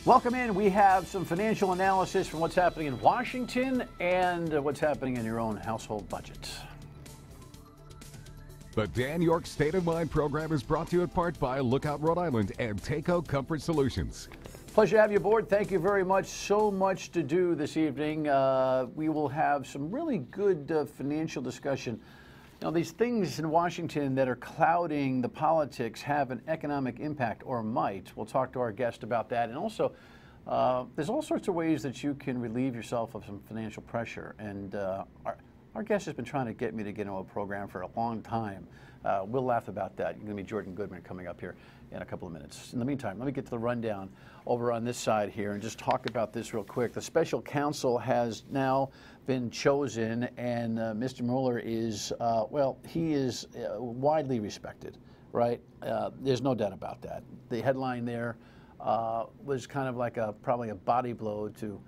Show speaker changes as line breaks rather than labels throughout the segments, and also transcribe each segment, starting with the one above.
Welcome in. We have some financial analysis from what's happening in Washington and what's happening in your own household budget.
The Dan York State of Mind program is brought to you in part by Lookout Rhode Island and Takeo Comfort Solutions.
Pleasure to have you aboard. Thank you very much. So much to do this evening. We will have some really good financial discussion. You know, these things in Washington that are clouding the politics have an economic impact, or might. We'll talk to our guest about that. And also, there's all sorts of ways that you can relieve yourself of some financial pressure. And our guest has been trying to get me to get into a program for a long time. We'll laugh about that. You're going to be Jordan Goodman coming up here in a couple of minutes. In the meantime, let me get to the rundown over on this side here and just talk about this real quick. The special counsel has now been chosen, and Mr. Mueller is, well, he is widely respected, right? There's no doubt about that. The headline there was kind of like probably a body blow to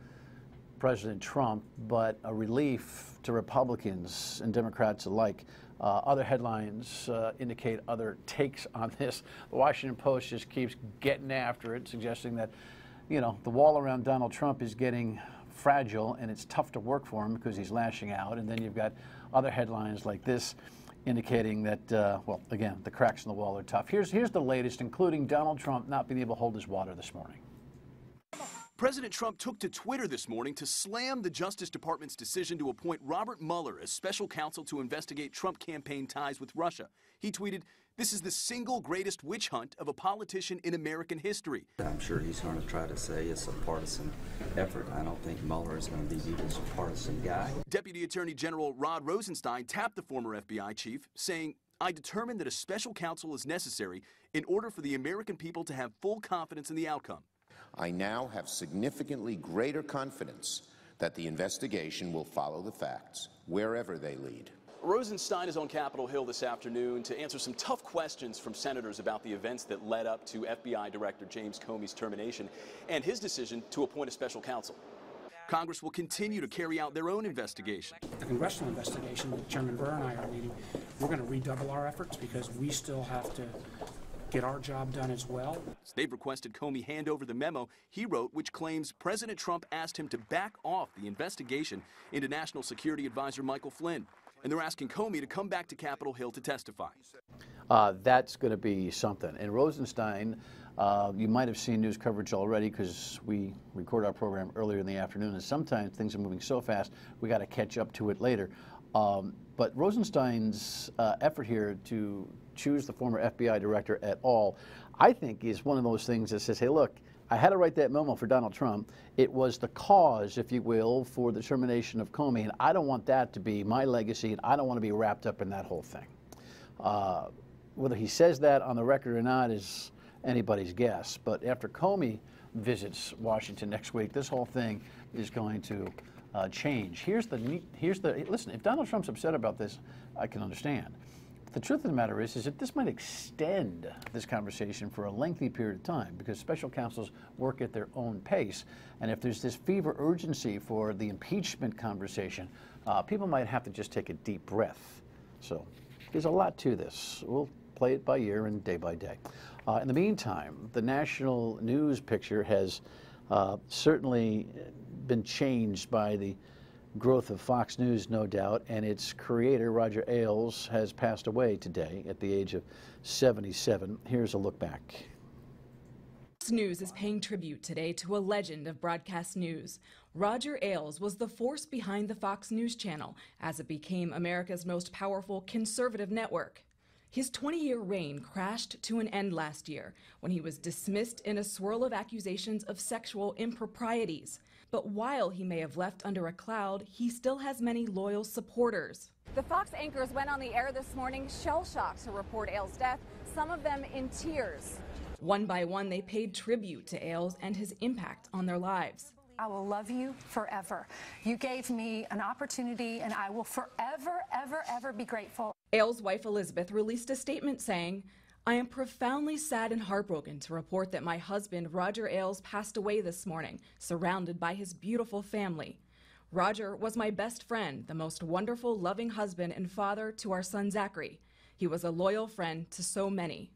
President Trump, but a relief to Republicans and Democrats alike. Other headlines indicate other takes on this. The Washington Post just keeps getting after it, suggesting that, you know, the wall around Donald Trump is getting fragile and it's tough to work for him because he's lashing out. And then you've got other headlines like this indicating that, well, again, the cracks in the wall are tough. Here's the latest, including Donald Trump not being able to hold his water this morning.
President Trump took to Twitter this morning to slam the Justice Department's decision to appoint Robert Mueller as special counsel to investigate Trump campaign ties with Russia. He tweeted, "This is the single greatest witch hunt of a politician in American history."
I'm sure he's going to try to say it's a partisan effort. I don't think Mueller is going to be viewed as a partisan guy.
Deputy Attorney General Rod Rosenstein tapped the former FBI chief, saying, "I determined that a special counsel is necessary in order for the American people to have full confidence in the outcome.
I now have significantly greater confidence that the investigation will follow the facts, wherever they lead."
Rosenstein is on Capitol Hill this afternoon to answer some tough questions from senators about the events that led up to FBI Director James Comey's termination and his decision to appoint a special counsel. Congress will continue to carry out their own investigation.
The congressional investigation that Chairman Burr and I are leading, we're going to redouble our efforts because we still have to get our job done as well.
They've requested Comey hand over the memo he wrote, which claims President Trump asked him to back off the investigation into National Security Advisor Michael Flynn. And they're asking Comey to come back to Capitol Hill to testify.
That's going to be something. And Rosenstein, you might have seen news coverage already because we record our program earlier in the afternoon, and sometimes things are moving so fast we got to catch up to it later. But Rosenstein's effort here to choose the former FBI director at all, I think, is one of those things that says, hey, look, I had to write that memo for Donald Trump. It was the cause, if you will, for the termination of Comey, and I don't want that to be my legacy, and I don't want to be wrapped up in that whole thing. Whether he says that on the record or not is anybody's guess, but after Comey visits Washington next week, this whole thing is going to change. Listen, if Donald Trump's upset about this, I can understand. The truth of the matter is that this might extend this conversation for a lengthy period of time because special counsels work at their own pace. And if there's this fever urgency for the impeachment conversation, people might have to just take a deep breath. So there's a lot to this. We'll play it by ear and day by day. In the meantime, the national news picture has certainly been changed by the growth of Fox News, no doubt, and its creator, Roger Ailes, has passed away today at the age of 77. Here's a look back.
Fox News is paying tribute today to a legend of broadcast news. Roger Ailes was the force behind the Fox News channel as it became America's most powerful conservative network. His 20-year reign crashed to an end last year when he was dismissed in a swirl of accusations of sexual improprieties. But while he may have left under a cloud, he still has many loyal supporters.
The Fox anchors went on the air this morning shell-shocked to report Ailes' death, some of them in tears.
One by one, they paid tribute to Ailes and his impact on their lives.
I will love you forever. You gave me an opportunity, and I will forever, ever, ever be grateful.
Ailes' wife Elizabeth released a statement saying, "I am profoundly sad and heartbroken to report that my husband, Roger Ailes, passed away this morning, surrounded by his beautiful family. Roger was my best friend, the most wonderful, loving husband and father to our son Zachary. He was a loyal friend to so many."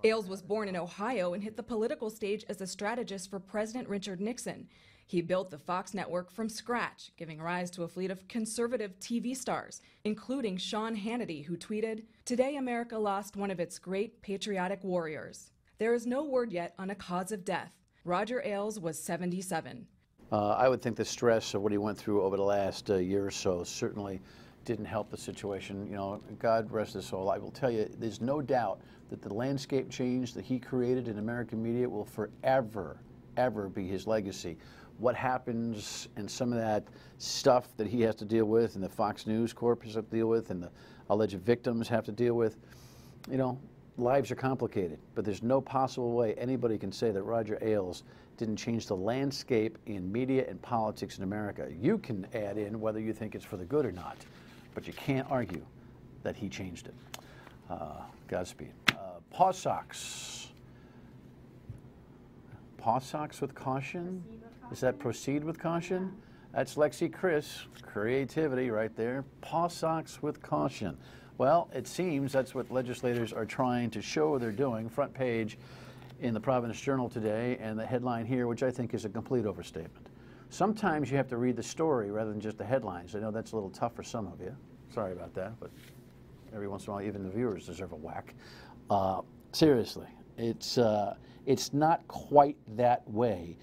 Ailes was born in Ohio and hit the political stage as a strategist for President Richard Nixon. He built the Fox network from scratch, giving rise to a fleet of conservative TV stars, including Sean Hannity, who tweeted, "Today America lost one of its great patriotic warriors." There is no word yet on a cause of death. Roger Ailes was 77.
I would think the stress of what he went through over the last year or so certainly didn't help the situation. You know, God rest his soul. I will tell you, there's no doubt that the landscape change that he created in American media will forever, ever be his legacy. What happens and some of that stuff that he has to deal with and the Fox News Corp has to deal with and the alleged victims have to deal with, you know, lives are complicated, but there's no possible way anybody can say that Roger Ailes didn't change the landscape in media and politics in America. You can add in whether you think it's for the good or not, but you can't argue that he changed it. Godspeed. Paw socks. Paw socks with caution? Is that proceed with caution? That's Lexi Chris, creativity right there. Paw socks with caution. Well, it seems that's what legislators are trying to show they're doing. Front page in the Providence Journal today, and the headline here, which I think is a complete overstatement. Sometimes you have to read the story rather than just the headlines. I know that's a little tough for some of you. Sorry about that, but every once in a while, even the viewers deserve a whack. Seriously, it's not quite that way.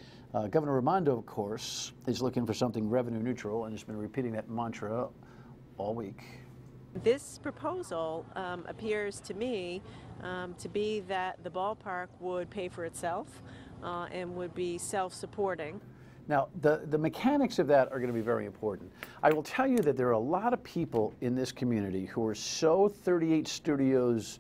Governor Raimondo, of course, is looking for something revenue neutral and has been repeating that mantra all week.
This proposal appears to me to be that the ballpark would pay for itself and would be self-supporting.
Now, the mechanics of that are going to be very important. I will tell you that there are a lot of people in this community who are so 38 Studios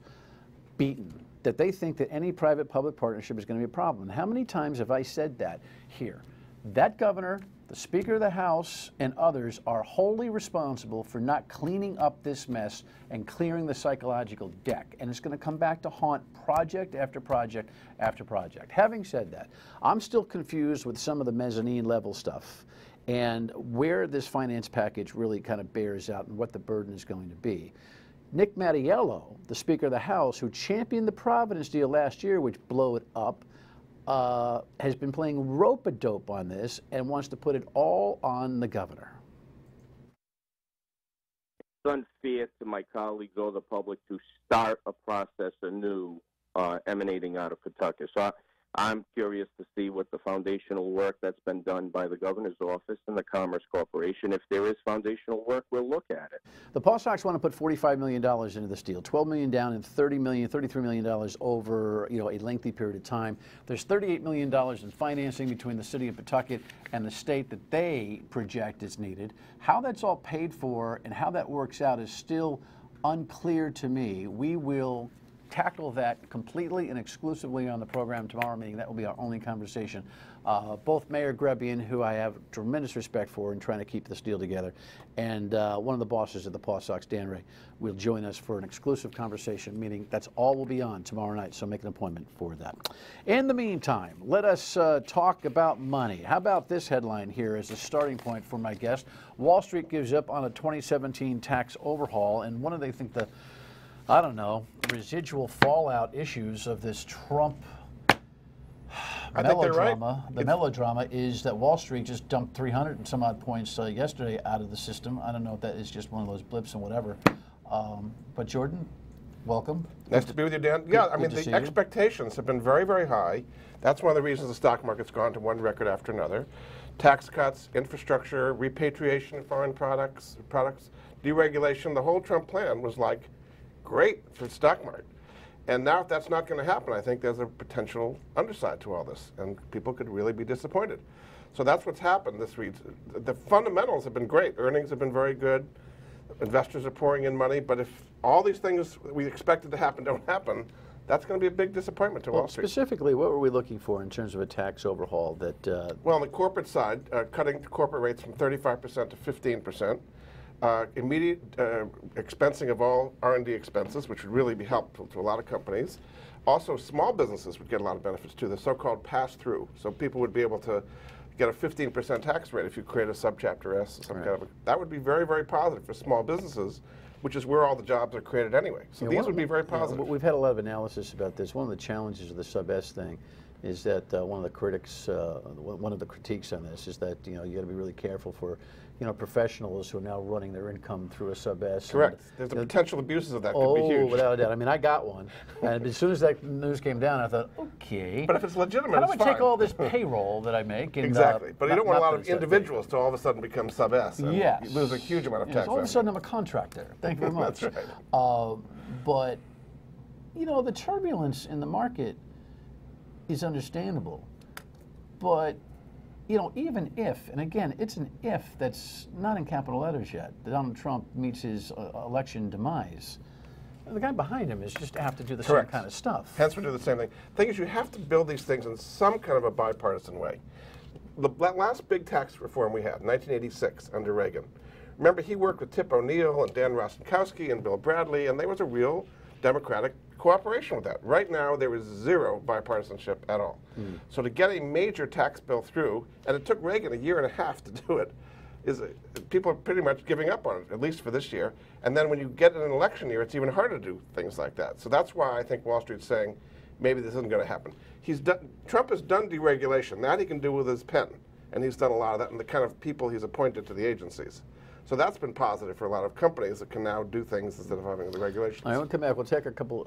beaten that they think that any private-public partnership is going to be a problem. How many times have I said that here? That governor, the Speaker of the House, and others are wholly responsible for not cleaning up this mess and clearing the psychological deck. And it's going to come back to haunt project after project after project. Having said that, I'm still confused with some of the mezzanine level stuff and where this finance package really kind of bears out and what the burden is going to be. Nick Mattiello, the Speaker of the House, who championed the Providence deal last year, which blew it up, has been playing rope-a-dope on this and wants to put it all on the governor.
It's unfair to my colleagues or the public to start a process anew emanating out of Kentucky. So I'm curious to see what the foundational work that's been done by the governor's office and the Commerce Corporation. If there is foundational work, we'll look at it.
The Paw Sox want to put $45 million into this deal, $12 million down and $33 million over a lengthy period of time. There's $38 million in financing between the city of Pawtucket and the state that they project is needed. How that's all paid for and how that works out is still unclear to me. We will tackle that completely and exclusively on the program tomorrow meeting. That will be our only conversation. Both Mayor Grebian, who I have tremendous respect for in trying to keep this deal together, and one of the bosses of the Paw Sox, Dan Ray, will join us for an exclusive conversation, meaning that's all will be on tomorrow night, so make an appointment for that. In the meantime, let us talk about money. How about this headline here as a starting point for my guest? Wall Street gives up on a 2017 tax overhaul, and one of they think the residual fallout issues of this Trump melodrama. The melodrama is that Wall Street just dumped 300 and some odd points yesterday out of the system. I don't know if that is just one of those blips and whatever. But Jordan, welcome.
Nice to be with you, Dan. Yeah, I mean, the expectations have been very, very high. That's one of the reasons the stock market's gone to one record after another. Tax cuts, infrastructure, repatriation of foreign products, deregulation. The whole Trump plan was like, great for the stock market. And now if that's not going to happen, I think there's a potential underside to all this, and people could really be disappointed. So that's what's happened this week. The fundamentals have been great. Earnings have been very good. Investors are pouring in money. But if all these things we expected to happen don't happen, that's going to be a big disappointment to Wall Street.
Specifically, what were we looking for in terms of a tax overhaul?
Well, on the corporate side, cutting corporate rates from 35% to 15%. Immediate expensing of all R&D expenses, which would really be helpful to a lot of companies. Also, small businesses would get a lot of benefits too, the so-called pass-through. So people would be able to get a 15% tax rate if you create a subchapter S. That would be very, very positive for small businesses which is where all the jobs are created anyway. So these would be very positive.
We've had a lot of analysis about this. One of the challenges of the sub-S thing is that one of the critics, one of the critiques on this is that you got to be really careful for professionals who are now running their income through a sub-S.
Correct. There's the potential abuses of that could be huge.
Without a doubt. I mean, I got one, and as soon as that news came down, I thought, okay.
But if it's legitimate,
how do
it's
I take
fine.
all this payroll that I make? And,
exactly. But you don't want a lot of individuals to all of a sudden become sub-S.
Yes.
You lose a huge amount of tax.
All of a sudden, I'm a contractor. Thank you very much.
That's right.
But the turbulence in the market is understandable. But even if, and again, it's an if that's not in capital letters yet, that Donald Trump meets his election demise, the guy behind him is just have to do the same kind of stuff.
Hence, we do the same thing. The thing is, you have to build these things in some kind of a bipartisan way. The last big tax reform we had, 1986, under Reagan, remember he worked with Tip O'Neill and Dan Rostenkowski and Bill Bradley, and there was a real Democratic cooperation with that. Right now, there is zero bipartisanship at all. So to get a major tax bill through, and it took Reagan a year and a half to do it, people are pretty much giving up on it, at least for this year. And then when you get in an election year, it's even harder to do things like that. So that's why I think Wall Street's saying maybe this isn't going to happen. Trump has done deregulation. That he can do with his pen. And he's done a lot of that, and the kind of people he's appointed to the agencies. So that's been positive for a lot of companies that can now do things instead of having the regulations.
I want to come back. We'll take a couple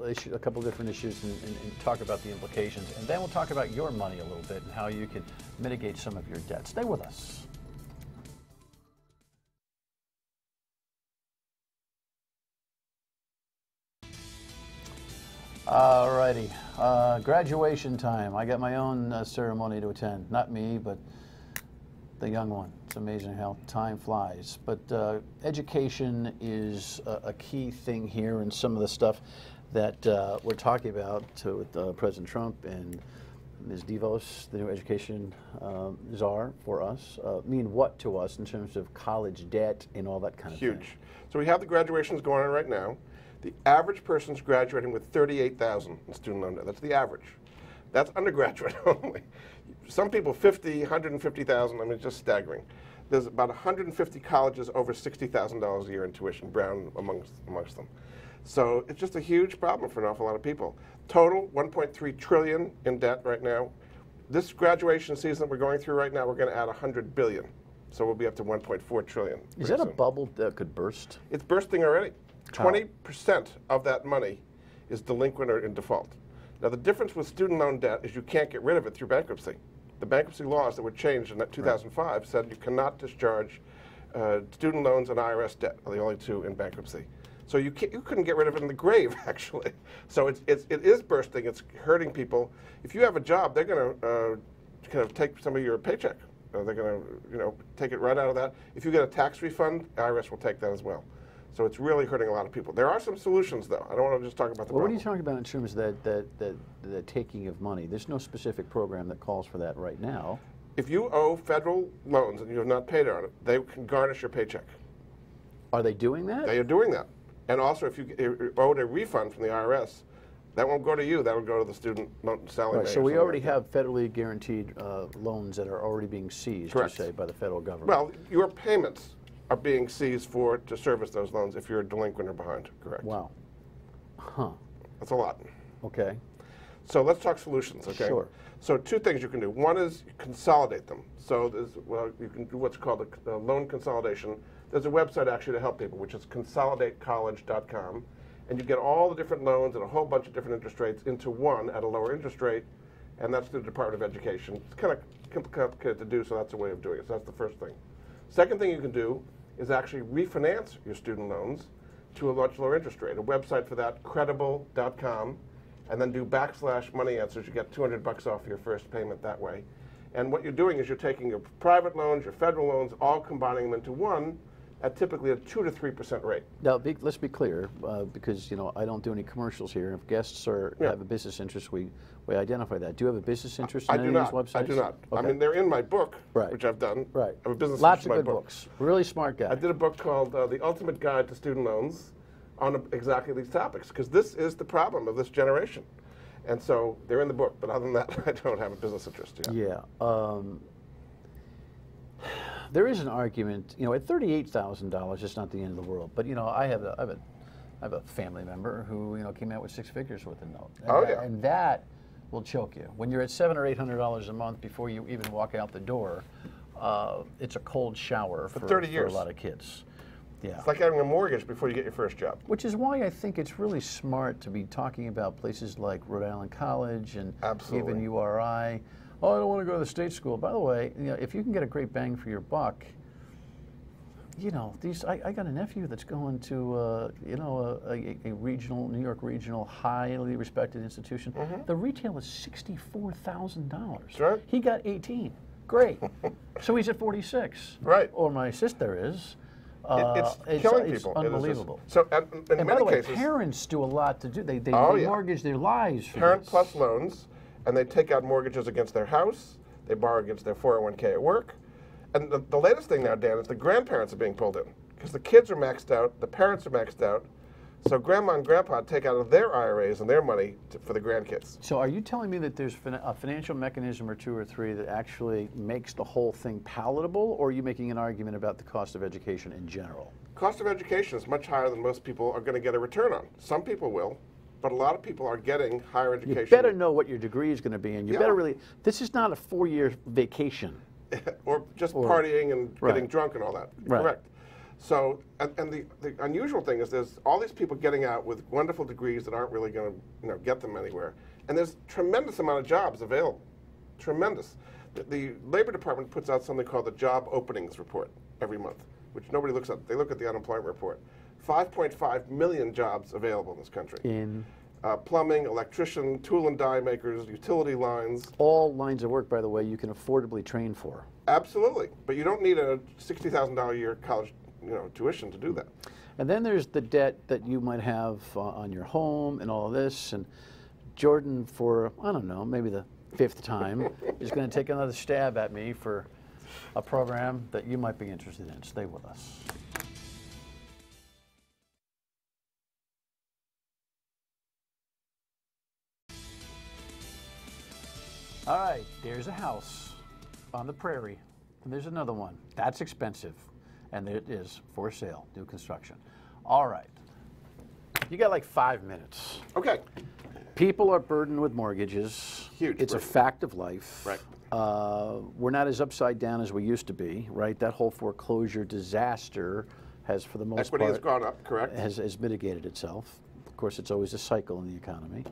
different issues and talk about the implications, and then we'll talk about your money a little bit and how you can mitigate some of your debt. Stay with us. All righty, graduation time. I got my own ceremony to attend. Not me, but the young one. It's amazing how time flies. But education is a key thing here, and some of the stuff that we're talking about with President Trump and Ms. DeVos, the new education czar for us, mean what to us in terms of college debt and all that kind of thing?
Huge. So we have the graduations going on right now. The average person's graduating with $38,000 in student loan debt. That's the average. That's undergraduate only. Some people 50, 150,000. I mean, it's just staggering. There's about 150 colleges over $60,000 a year in tuition, Brown amongst them. So it's just a huge problem for an awful lot of people. Total, $1.3 trillion in debt right now. This graduation season we're going through right now, we're going to add $100 billion. So we'll be up to $1.4 trillion.
Is that a bubble that could burst?
It's bursting already. 20% of that money is delinquent or in default. Now, the difference with student loan debt is you can't get rid of it through bankruptcy. The bankruptcy laws that were changed in 2005 said you cannot discharge student loans and IRS debt, are the only two in bankruptcy. So you couldn't get rid of it in the grave, actually. So it is bursting. It's hurting people. If you have a job, they're going to kind of take some of your paycheck. They're going to take it right out of that. If you get a tax refund, IRS will take that as well. So it's really hurting a lot of people. There are some solutions, though. I don't want to just talk about the problem.
What are you talking about in terms of the taking of money? There's no specific program that calls for that right now.
If you owe federal loans and you have not paid on it, they can garnish your paycheck.
Are they doing that?
They are doing that. And also, if you owed a refund from the IRS, that won't go to you. That will go to the student loan salary.
Right, so we already have federally guaranteed loans that are already being seized,
Correct.
you say, by the federal government.
Well, your payments are being seized to service those loans if you're delinquent or behind, correct?
Wow. Huh.
That's a lot.
Okay.
So let's talk solutions, okay?
Sure.
So two things you can do. One is consolidate them. So you can do what's called a loan consolidation. There's a website actually to help people, which is consolidatecollege.com. And you get all the different loans at a whole bunch of different interest rates into one at a lower interest rate, and that's through the Department of Education. It's kind of complicated to do, so that's a way of doing it. So that's the first thing. Second thing you can do is actually refinance your student loans to a much lower interest rate. A website for that, credible.com, and then do /money answers. You get $200 off your first payment that way. And what you're doing is you're taking your private loans, your federal loans, all combining them into one at typically a 2 to 3% rate.
Now, let's be clear, because I don't do any commercials here. If guests have a business interest, we identify that. Do you have a business interest in any of these websites?
I do not.
Okay.
I mean, they're in my book,
right.
which I've done.
Right.
I have a business
Lots
of
good
book.
books. Really smart guy.
I did a book called The Ultimate Guide to Student Loans on exactly these topics, because this is the problem of this generation. And so they're in the book, but other than that, I don't have a business interest yet.
Yeah. there is an argument, you know, at $38,000, it's not the end of the world. But, you know, I have a family member who, you know, came out with 6 figures worth of note. And and that will choke you. When you're at $700 or $800 a month before you even walk out the door, it's a cold shower for
30 years.
For a lot of kids. Yeah.
It's like having a mortgage before you get your first job.
Which is why I think it's really smart to be talking about places like Rhode Island College and even URI. Oh, I don't want to go to the state school. By the way, you know, if you can get a great bang for your buck, you know, I got a nephew that's going to, you know, a regional, New York regional, highly respected institution. The retail is $64,000.
Right.
He got 18. Great. So he's at 46.
Right.
Or my sister is.
It's killing people.
It's unbelievable.
So, in
and
many
by the way,
cases,
parents do a lot to do. They mortgage their lives for
Parent
this.
plus loans, and they take out mortgages against their house. They borrow against their 401k at work. And the latest thing now, Dan, is the grandparents are being pulled in because the kids are maxed out, the parents are maxed out. So grandma and grandpa take out of their IRAs and their money for the grandkids.
So are you telling me that there's a financial mechanism or 2 or 3 that actually makes the whole thing palatable, or are you making an argument about the cost of education in general?
Cost of education is much higher than most people are going to get a return on. Some people will, but a lot of people are getting higher education.
You better know what your degree is going to be, and you better really, this is not a 4-year vacation.
Or just partying and getting drunk and all that.
Right.
Correct. So, and the unusual thing is there's all these people getting out with wonderful degrees that aren't really going to, you know, get them anywhere. And there's tremendous amount of jobs available. Tremendous. The Labor Department puts out something called the Job Openings Report every month, which nobody looks at. They look at the unemployment report. 5.5 million jobs available in this country. In? Plumbing, electrician, tool and die makers, utility lines.
All lines of work, by the way, you can affordably train for.
Absolutely. But you don't need a $60,000 a year college, you know, tuition to do that.
And then there's the debt that you might have on your home and all of this. And Jordan, for, I don't know, maybe the 5th time, is going to take another stab at me for a program that you might be interested in. Stay with us. All right, there's a house on the prairie, and there's another one. That's expensive, and it is for sale, new construction. All right, you got like 5 minutes.
Okay.
People are burdened with mortgages.
Huge.
It's a fact of life.
Right.
We're not as upside down as we used to be, right? That whole foreclosure disaster has, for the most part,
equity has gone up, correct?
Has mitigated itself. Of course, it's always a cycle in the economy.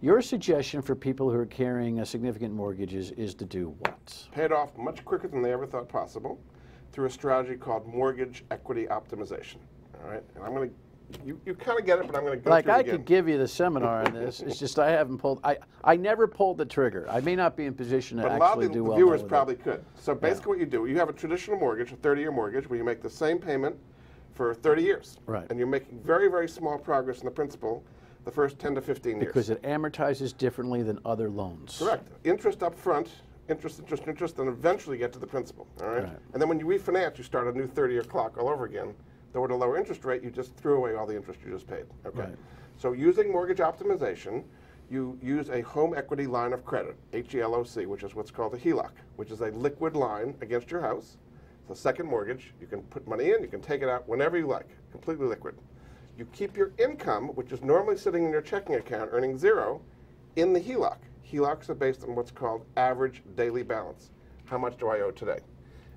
Your suggestion for people who are carrying significant mortgages is to do what?
Pay it off much quicker than they ever thought possible through a strategy called mortgage equity optimization. All right, and I'm going to, you kind of get it, but I'm going to go
like
through it
I
again.
could give you the seminar on this. It's just I haven't pulled. I never pulled the trigger. I may not be in position to
but
actually do well.
A lot of the viewers probably could. So basically, what you do, you have a traditional mortgage, a 30-year mortgage, where you make the same payment for 30 years,
right?
And you're making very, very small progress in the principal the first 10 to 15 years.
Because it amortizes differently than other loans.
Correct. Interest up front, interest, then eventually get to the principal. All right? And then when you refinance, you start a new 30-year clock all over again. Though at a lower interest rate, you just threw away all the interest you just paid. Okay.
Right.
So using mortgage optimization, you use a home equity line of credit, HELOC, which is what's called a HELOC, which is a liquid line against your house. It's a second mortgage. You can put money in, you can take it out whenever you like, completely liquid. You keep your income, which is normally sitting in your checking account, earning 0, in the HELOC. HELOCs are based on what's called average daily balance. How much do I owe today?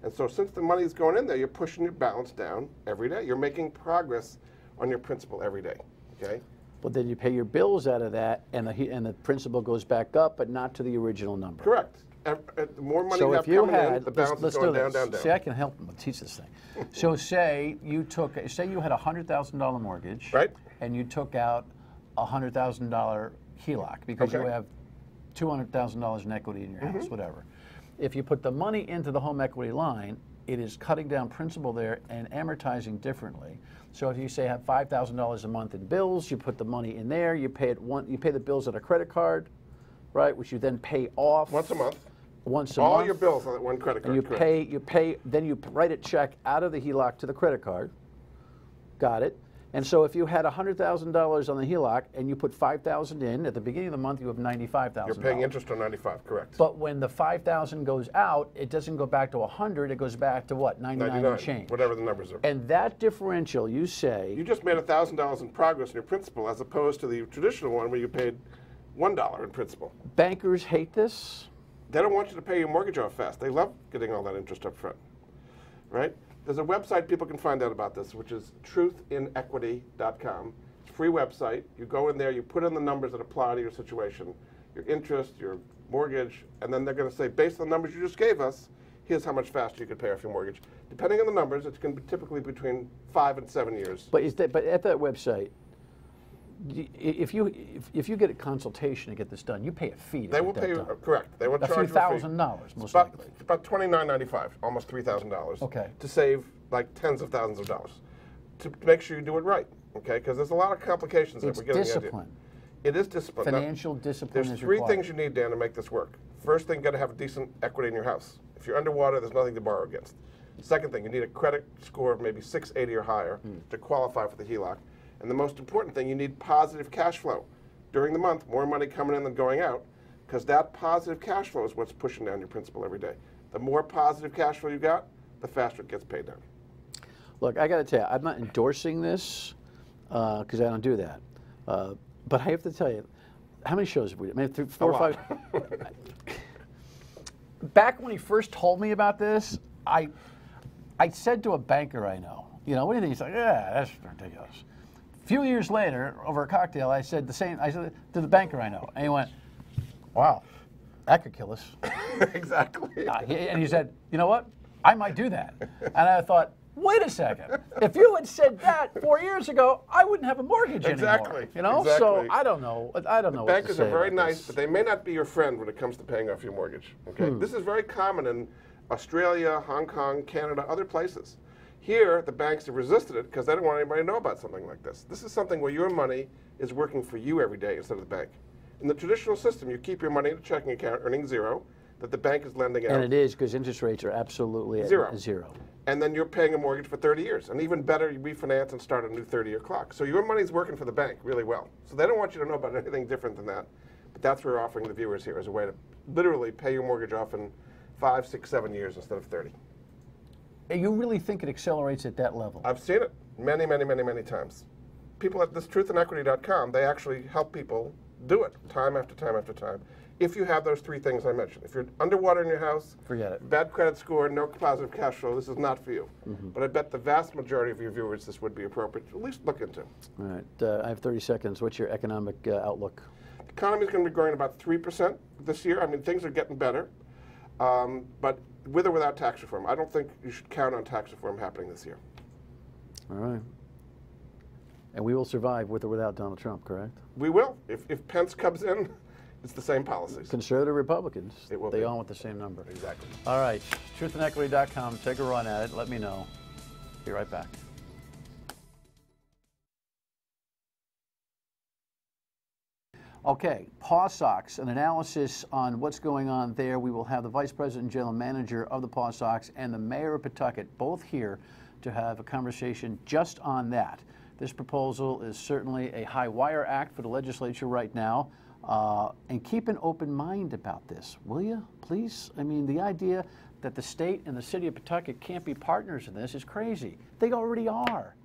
And so since the money is going in there, you're pushing your balance down every day. You're making progress on your principal every day, okay?
But then you pay your bills out of that, and the principal goes back up, but not to the original number.
Correct. The more money
so
you have coming in, the balance is going down, down, down.
See, I can help them teach this thing. So say you had a $100,000 mortgage,
right?
And you took out a $100,000 HELOC because you have $200,000 in equity in your house, whatever. If you put the money into the home equity line, it is cutting down principal there and amortizing differently. So if you say have $5,000 a month in bills, you put the money in there, you pay the bills on a credit card, right, which you then pay off
once a month.
Once a
month.
All
your bills on that one credit card.
And then you write a check out of the HELOC to the credit card. Got it. And so if you had $100,000 on the HELOC and you put $5,000 in, at the beginning of the month you have $95,000.
You're paying interest on 95, correct.
But when the $5,000 goes out, it doesn't go back to 100, it goes back to what, 99 and change.
Whatever the numbers are.
And that differential, you say...
You just made $1,000 in progress in your principal as opposed to the traditional one where you paid $1 in principal.
Bankers hate this?
They don't want you to pay your mortgage off fast. They love getting all that interest up front, right? There's a website people can find out about this, which is truthinequity.com. It's a free website. You go in there, you put in the numbers that apply to your situation, your interest, your mortgage, and then they're going to say, based on the numbers you just gave us, here's how much faster you could pay off your mortgage. Depending on the numbers, it's going to be typically between 5 and 7 years.
But at that website, if you get a consultation to get this done, you pay a fee.
They will pay you, correct. They will charge you
a few $1,000s, most likely.
About $29.95, almost $3,000.
Okay.
To save like tens of thousands of dollars, to make sure you do it right. Okay, because there's a lot of complications that we're getting.
It's discipline.
It is discipline.
Financial discipline.
There's three things you need, Dan, to make this work. First thing, you got to have a decent equity in your house. If you're underwater, there's nothing to borrow against. Second thing, you need a credit score of maybe 680 or higher to qualify for the HELOC. And the most important thing, you need positive cash flow. During the month, more money coming in than going out, because that positive cash flow is what's pushing down your principal every day. The more positive cash flow you got, the faster it gets paid down.
Look, I got to tell you, I'm not endorsing this because I don't do that. But I have to tell you, how many shows have we done? I mean, 4 or 5. Back when he first told me about this, I said to a banker I know, you know, what do you think? He's like, yeah, that's ridiculous. A few years later, over a cocktail, I said the same. I said to the banker I know, and he went, "Wow, that could kill us."
Exactly.
And he said, "You know what? I might do that." And I thought, "Wait a second. If you had said that 4 years ago, I wouldn't have a mortgage anymore." You know.
Exactly.
So I don't know. I don't know.
Bankers
what to say
are very
about
nice,
this.
but they may not be your friend when it comes to paying off your mortgage. Okay. This is very common in Australia, Hong Kong, Canada, other places. Here, the banks have resisted it because they don't want anybody to know about something like this. This is something where your money is working for you every day instead of the bank. In the traditional system, you keep your money in a checking account earning zero that the bank is lending out.
And it is, because interest rates are absolutely
Zero.
Zero.
And then you're paying a mortgage for 30 years. And even better, you refinance and start a new 30-year clock. So your money's working for the bank really well. So they don't want you to know about anything different than that. But that's what we're offering the viewers here as a way to literally pay your mortgage off in 5, 6, 7 years instead of 30.
And you really think it accelerates at that level?
I've seen it many, many, many, many times. People at this truthinequity.com, they actually help people do it time after time after time. If you have those three things I mentioned. If you're underwater in your house,
forget it.
Bad credit score, no positive cash flow, this is not for you. But I bet the vast majority of your viewers this would be appropriate to at least look into.
All right. I have 30 seconds. What's your economic outlook?
The economy is going to be growing about 3% this year. I mean, things are getting better. But with or without tax reform, I don't think you should count on tax reform happening this year.
All right. And we will survive with or without Donald Trump, correct?
We will. If Pence comes in, it's the same policies.
Conservative Republicans,
it will
they all want the same number.
Exactly.
All right. Truthinequity.com. Take a run at it. Let me know. Be right back. Okay, Paw Sox, an analysis on what's going on there. We will have the Vice President and General Manager of the Paw Sox and the Mayor of Pawtucket both here to have a conversation just on that. This proposal is certainly a high-wire act for the legislature right now. And keep an open mind about this, will you, please? I mean, the idea that the state and the city of Pawtucket can't be partners in this is crazy. They already are.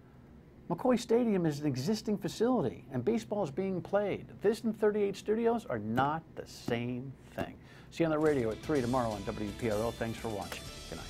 McCoy Stadium is an existing facility, and baseball is being played. This and 38 Studios are not the same thing. See you on the radio at 3 tomorrow on WPRO. Thanks for watching. Good night.